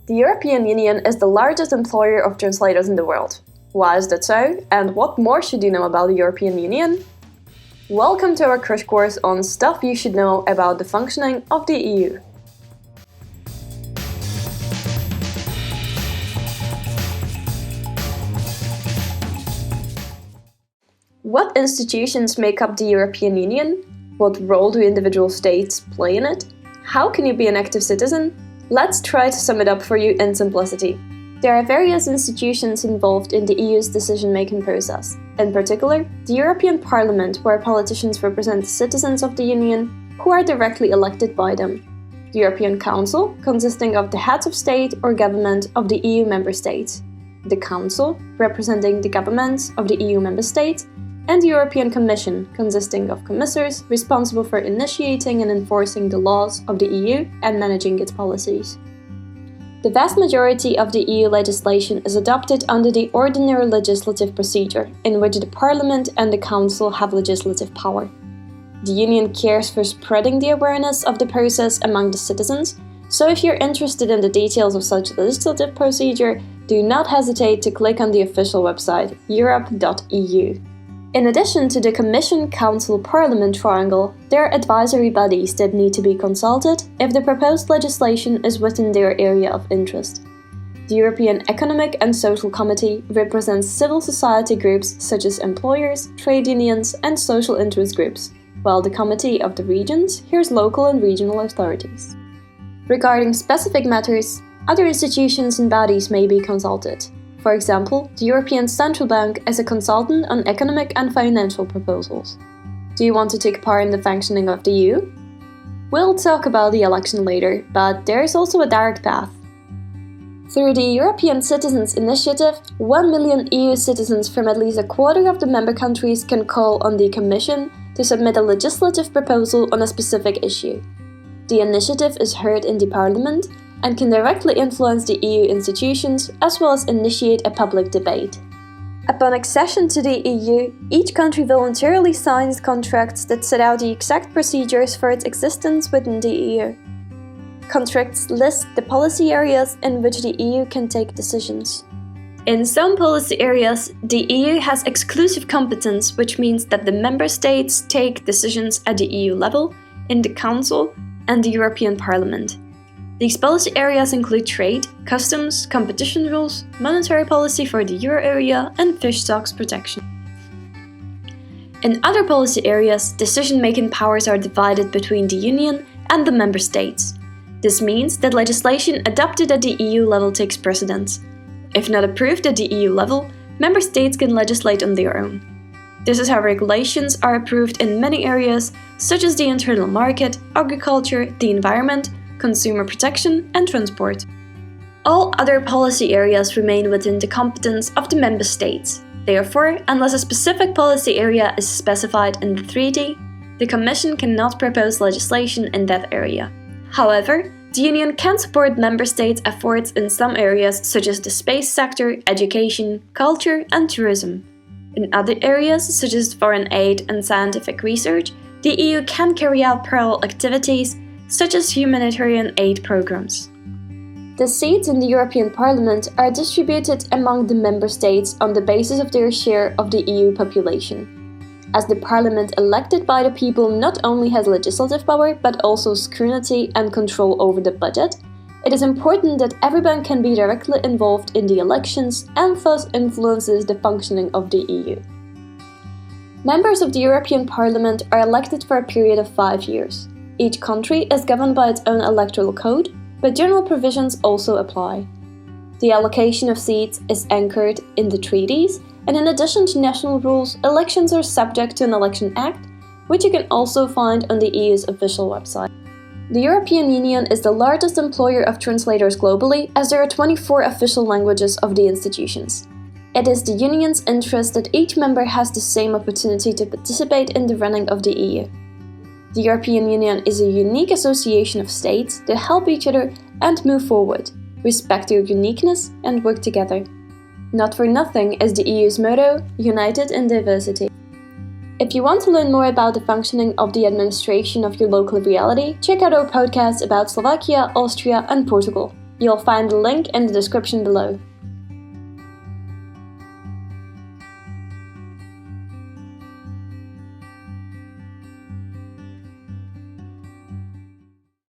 The European Union is the largest employer of translators in the world. Why is that so? And what more should you know about the European Union? Welcome to our crash course on stuff you should know about the functioning of the EU. What institutions make up the European Union? What role do individual states play in it? How can you be an active citizen? Let's try to sum it up for you in simplicity. There are various institutions involved in the EU's decision-making process. In particular, the European Parliament, where politicians represent the citizens of the Union who are directly elected by them. The European Council, consisting of the heads of state or government of the EU member states. The Council, representing the governments of the EU member states. And the European Commission, consisting of commissars responsible for initiating and enforcing the laws of the EU and managing its policies. The vast majority of the EU legislation is adopted under the ordinary legislative procedure, in which the Parliament and the Council have legislative power. The Union cares for spreading the awareness of the process among the citizens, so if you're interested in the details of such legislative procedure, do not hesitate to click on the official website europe.eu. In addition to the Commission, Council, Parliament triangle, there are advisory bodies that need to be consulted if the proposed legislation is within their area of interest. The European Economic and Social Committee represents civil society groups such as employers, trade unions, and social interest groups, while the Committee of the Regions hears local and regional authorities. Regarding specific matters, other institutions and bodies may be consulted. For example, the European Central Bank as a consultant on economic and financial proposals. Do you want to take part in the functioning of the EU? We'll talk about the election later, but there is also a direct path. Through the European Citizens Initiative, 1 million EU citizens from at least a quarter of the member countries can call on the Commission to submit a legislative proposal on a specific issue. The initiative is heard in the Parliament and can directly influence the EU institutions as well as initiate a public debate. Upon accession to the EU, each country voluntarily signs contracts that set out the exact procedures for its existence within the EU. Contracts list the policy areas in which the EU can take decisions. In some policy areas, the EU has exclusive competence, which means that the member states take decisions at the EU level, in the Council, and the European Parliament. These policy areas include trade, customs, competition rules, monetary policy for the euro area, and fish stocks protection. In other policy areas, decision-making powers are divided between the Union and the member states. This means that legislation adopted at the EU level takes precedence. If not approved at the EU level, member states can legislate on their own. This is how regulations are approved in many areas, such as the internal market, agriculture, the environment, consumer protection, and transport. All other policy areas remain within the competence of the member states. Therefore, unless a specific policy area is specified in the treaty, the Commission cannot propose legislation in that area. However, the Union can support member states' efforts in some areas such as the space sector, education, culture, and tourism. In other areas such as foreign aid and scientific research, the EU can carry out parallel activities such as humanitarian aid programs. The seats in the European Parliament are distributed among the member states on the basis of their share of the EU population. As the Parliament elected by the people not only has legislative power but also scrutiny and control over the budget, it is important that everyone can be directly involved in the elections and thus influences the functioning of the EU. Members of the European Parliament are elected for a period of 5 years. Each country is governed by its own electoral code, but general provisions also apply. The allocation of seats is anchored in the treaties, and in addition to national rules, elections are subject to an election act, which you can also find on the EU's official website. The European Union is the largest employer of translators globally, as there are 24 official languages of the institutions. It is the Union's interest that each member has the same opportunity to participate in the running of the EU. The European Union is a unique association of states that help each other and move forward, respect their uniqueness, and work together. Not for nothing is the EU's motto, United in Diversity. If you want to learn more about the functioning of the administration of your local reality, check out our podcast about Slovakia, Austria, and Portugal. You'll find the link in the description below.